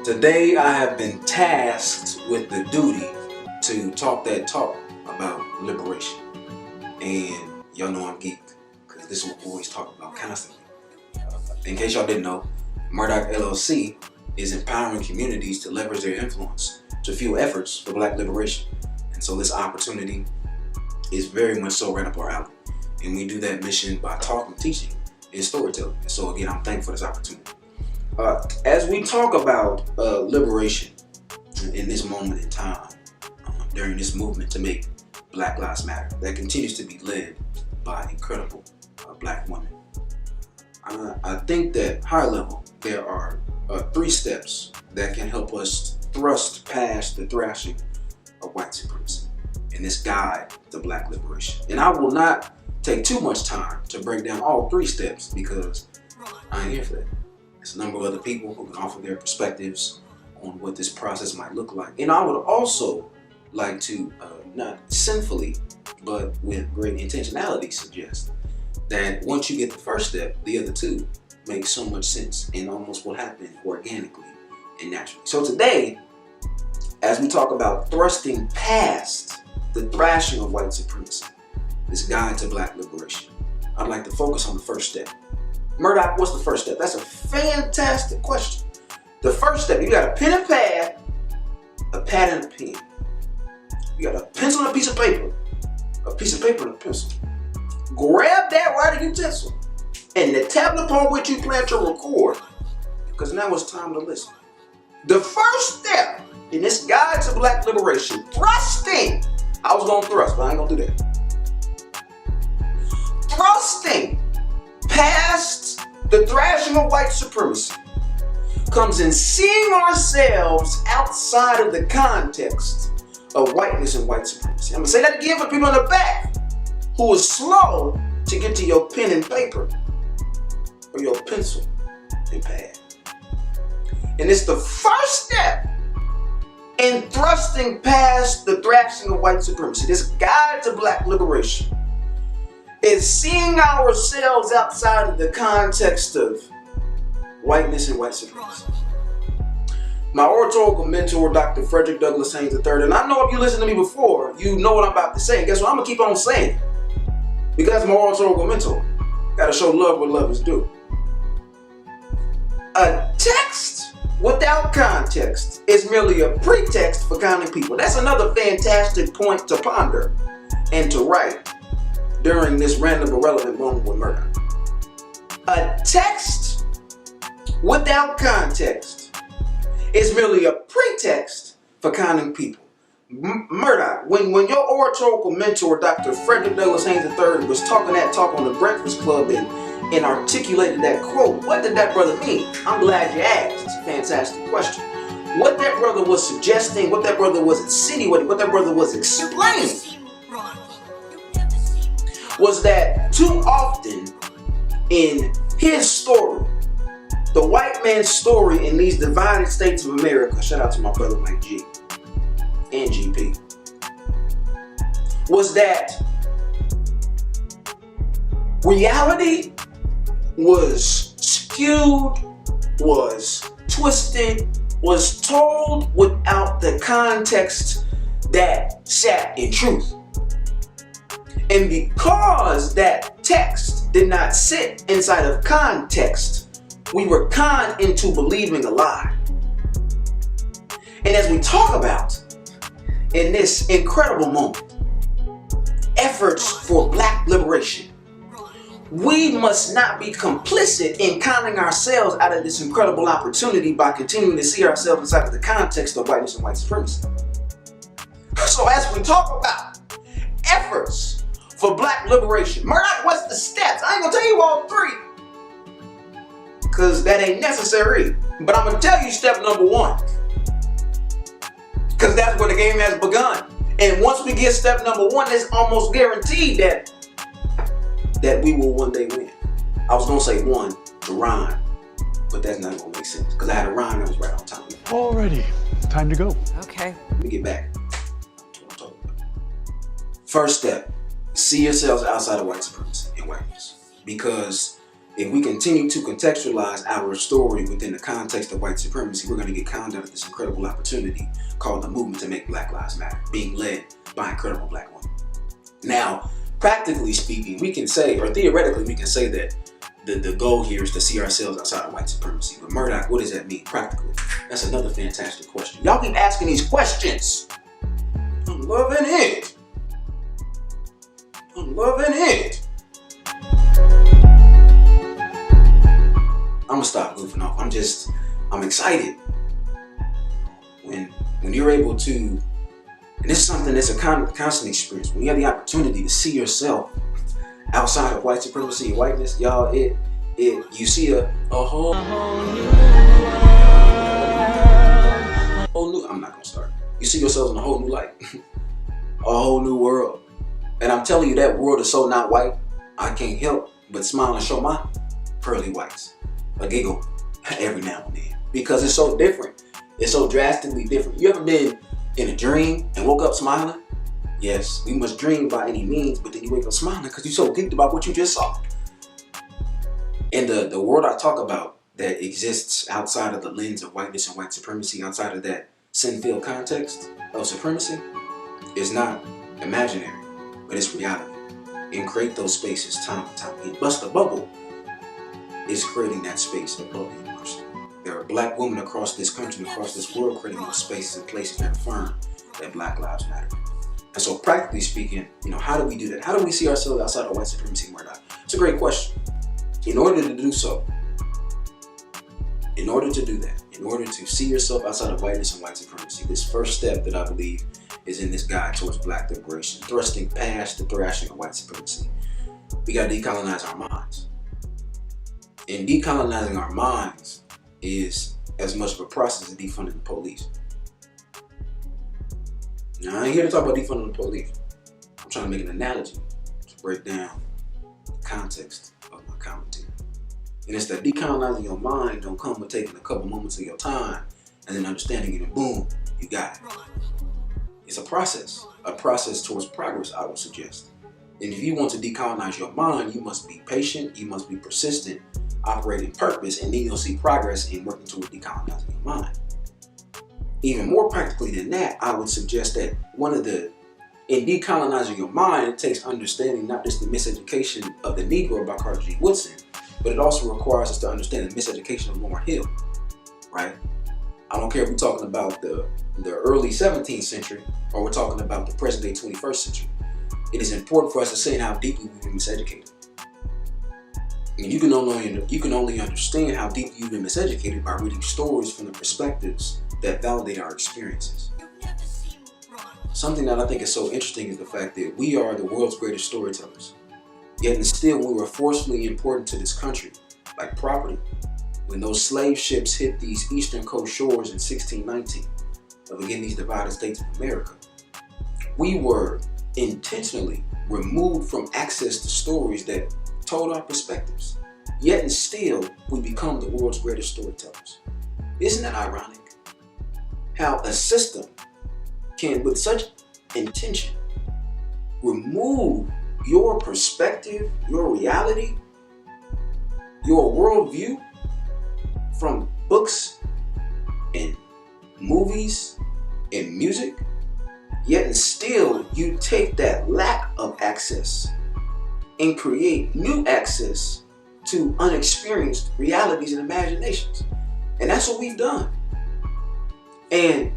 Today I have been tasked with the duty to talk that talk about liberation. And y'all know I'm geeked, because this is what we always talk about constantly. In case y'all didn't know, Murdock LLC is empowering communities to leverage their influence to fuel efforts for Black liberation. And so this opportunity is very much so right up our alley. And we do that mission by talking, teaching, and storytelling. And so again, I'm thankful for this opportunity. As we talk about liberation in this moment in time, during this movement to make Black Lives Matter, that continues to be led by incredible Black women, I think that high level, there are 3 steps that can help us thrust past the thrashing of white supremacy in this guide to Black liberation. And I will not take too much time to break down all 3 steps, because I ain't here for that. There's a number of other people who can offer their perspectives on what this process might look like. And I would also like to, not sinfully, but with great intentionality, suggest that once you get the first step, the other 2 make so much sense and almost will happen organically and naturally. So today, as we talk about thrusting past the thrashing of white supremacy, this guide to Black liberation, I'd like to focus on the first step. Murdock, what's the first step? That's a fantastic question. The first step, you got a pen and pad, a pad and a pen. You got a pencil and a piece of paper and a pencil. Grab that writing utensil and the tablet upon which you plan to record, because now it's time to listen. The first step in this guide to Black liberation, thrusting. I was gonna thrust, but I ain't gonna do that. Thrusting past the thrashing of white supremacy comes in seeing ourselves outside of the context of whiteness and white supremacy. I'm gonna say that again for people in the back who are slow to get to your pen and paper or your pencil and pad. And it's the first step in thrusting past the thrashing of white supremacy. This guide to Black liberation is seeing ourselves outside of the context of whiteness and white supremacy. My oratorical mentor, Dr. Frederick Douglass Haynes III, and I know if you listened to me before, you know what I'm about to say. Guess what? I'm gonna keep on saying, because my oratorical mentor. Gotta show love where love is due. A text without context is merely a pretext for counting people. That's another fantastic point to ponder and to write during this random irrelevant moment with Murdock. A text without context is merely a pretext for counting people. Murdock, when your oratorical mentor, Dr. Frederick Douglass Haynes III, was talking that talk on the Breakfast Club and articulated that quote, what did that brother mean? I'm glad you asked. It's a fantastic question. What that brother was suggesting, what that brother was insinuating, what that brother was explaining was that too often in his story, the white man's story in these divided states of America, shout out to my brother Mike G and GP, was that reality was skewed, was twisted, was told without the context that sat in truth. And because that text did not sit inside of context, we were conned into believing a lie. And as we talk about in this incredible moment, efforts for Black liberation, we must not be complicit in conning ourselves out of this incredible opportunity by continuing to see ourselves inside of the context of whiteness and white supremacy. So as we talk about efforts for Black liberation, Murdock, what's the steps? I ain't gonna tell you all 3, because that ain't necessary. But I'm gonna tell you step number 1, because that's where the game has begun. And once we get step number 1, it's almost guaranteed that we will one day win. I was gonna say 1 to rhyme, but that's not gonna make sense, because I had a rhyme that was right on time. Alrighty, time to go. Okay. Let me get back to what I'm talking about. First step, see yourselves outside of white supremacy and whiteness. Because if we continue to contextualize our story within the context of white supremacy, we're going to get conned out of this incredible opportunity called the movement to make Black Lives Matter, being led by incredible black women. Now, practically speaking, we can say, or theoretically, we can say that the goal here is to see ourselves outside of white supremacy. But Murdock, what does that mean practically? That's another fantastic question. Y'all keep asking these questions. I'm loving it. I'm loving it. I'm gonna stop goofing off. I'm excited when you're able to, and this is something that's a constant experience. When you have the opportunity to see yourself outside of white supremacy and whiteness, y'all, you see a whole new. I'm not gonna start. You see yourselves in a whole new light, a whole new world, and I'm telling you that world is so not white. I can't help but smile and show my pearly whites a giggle every now and then because it's so different. It's so drastically different. You ever been in a dream and woke up smiling? Yes, we must dream by any means, but then you wake up smiling because you're so geeked about what you just saw. And the world I talk about that exists outside of the lens of whiteness and white supremacy, outside of that sin-filled context of supremacy, is not imaginary, but it's reality. And create those spaces time and time again. Bust the bubble is creating that space above the universe. There are black women across this country and across this world creating those spaces and places that affirm that Black Lives Matter. And so practically speaking, how do we do that? How do we see ourselves outside of white supremacy, Murdock? It's a great question. In order to do so, in order to do that, in order to see yourself outside of whiteness and white supremacy, this first step that I believe is in this guide towards black liberation, thrusting past the thrashing of white supremacy, we got to decolonize our minds. And decolonizing our minds is as much of a process as defunding the police. Now, I ain't here to talk about defunding the police. I'm trying to make an analogy to break down the context of my commentary. And it's that decolonizing your mind don't come with taking a couple moments of your time and then understanding it and boom, you got it. It's a process towards progress, I would suggest. And if you want to decolonize your mind, you must be patient, you must be persistent, operate in purpose, and then you'll see progress in working towards decolonizing your mind. Even more practically than that, I would suggest that in decolonizing your mind, it takes understanding not just the miseducation of the Negro by Carter G. Woodson, but it also requires us to understand the miseducation of Lauryn Hill, right? I don't care if we're talking about the early 17th century or we're talking about the present day 21st century. It is important for us to say how deeply we've been miseducated. And you can only understand how deeply you've been miseducated by reading stories from the perspectives that validate our experiences. Something that I think is so interesting is the fact that we are the world's greatest storytellers. Yet and still we were forcefully imported to this country, like property, when those slave ships hit these eastern coast shores in 1619, of again these divided states of America. We were intentionally removed from access to stories that told our perspectives. Yet and still, we become the world's greatest storytellers. Isn't that ironic? How a system can, with such intention, remove your perspective, your reality, your worldview from books and movies and music, yet and still you take that lack of access and create new access to unexperienced realities and imaginations. And that's what we've done. And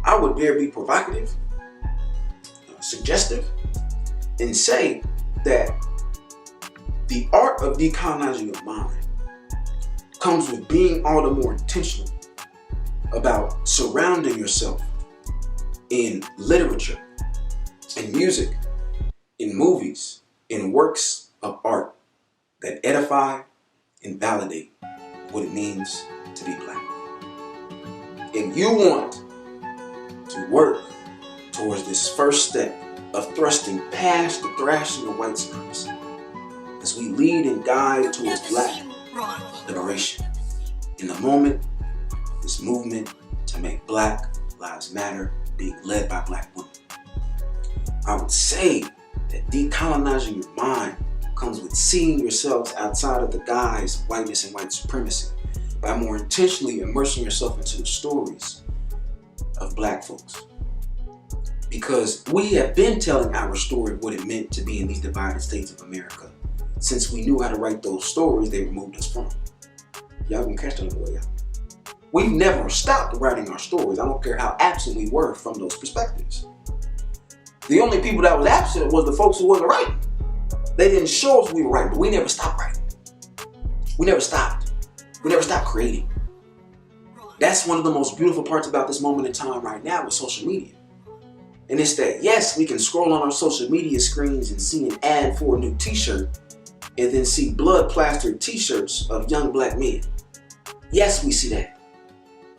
I would dare be provocative, suggestive, and say that the art of decolonizing your mind comes with being all the more intentional about surrounding yourself in literature, in music, in movies, in works of art that edify and validate what it means to be black. If you want to work towards this first step of thrusting past the thrashing of white supremacy, as we lead and guide towards black liberation, in the moment, this movement to make Black Lives Matter being led by black women, I would say that decolonizing your mind comes with seeing yourselves outside of the guise of whiteness and white supremacy by more intentionally immersing yourself into the stories of black folks. Because we have been telling our story of what it meant to be in these divided states of America. Since we knew how to write those stories, they removed us from. Y'all gonna catch that on the way out. We've never stopped writing our stories. I don't care how absent we were from those perspectives. The only people that was absent was the folks who wasn't writing. They didn't show us we were writing, but we never stopped writing. We never stopped. We never stopped creating. That's one of the most beautiful parts about this moment in time right now with social media. And it's that, yes, we can scroll on our social media screens and see an ad for a new t-shirt and then see blood-plastered t-shirts of young black men. Yes, we see that.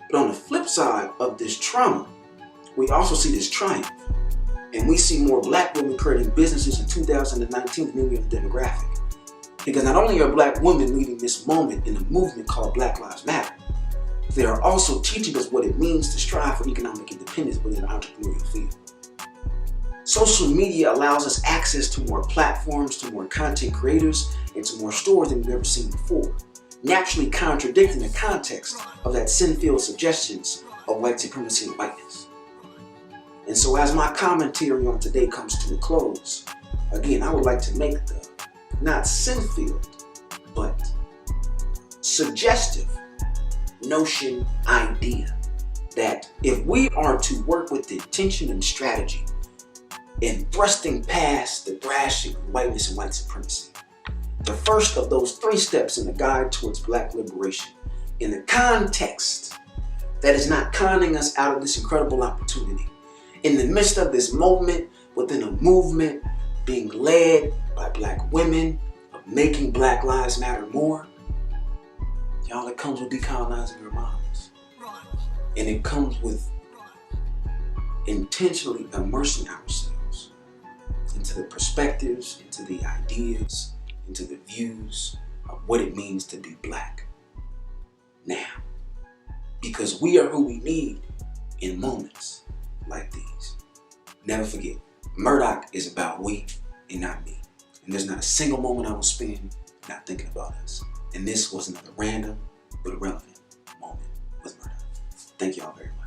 But on the flip side of this trauma, we also see this triumph. And we see more black women creating businesses in 2019 than any other demographic. Because not only are black women leading this moment in a movement called Black Lives Matter, they are also teaching us what it means to strive for economic independence within the entrepreneurial field. Social media allows us access to more platforms, to more content creators, and to more stores than we've ever seen before, naturally contradicting the context of that sin-filled suggestions of white supremacy and whiteness. And so as my commentary on today comes to a close, again, I would like to make the not sin-filled, but suggestive notion, idea, that if we are to work with intention and strategy in thrusting past the thrashing of whiteness and white supremacy, the first of those 3 steps in the guide towards black liberation, in the context that is not conning us out of this incredible opportunity, in the midst of this moment within a movement being led by black women of making Black Lives Matter more, y'all, it comes with decolonizing your minds. And it comes with intentionally immersing ourselves into the perspectives, into the ideas, into the views of what it means to be black now. Because we are who we need in moments like these. Never forget, Murdock is about we and not me. And there's not a single moment I will spend not thinking about us. And this was another random but relevant moment with Murdock. Thank y'all very much.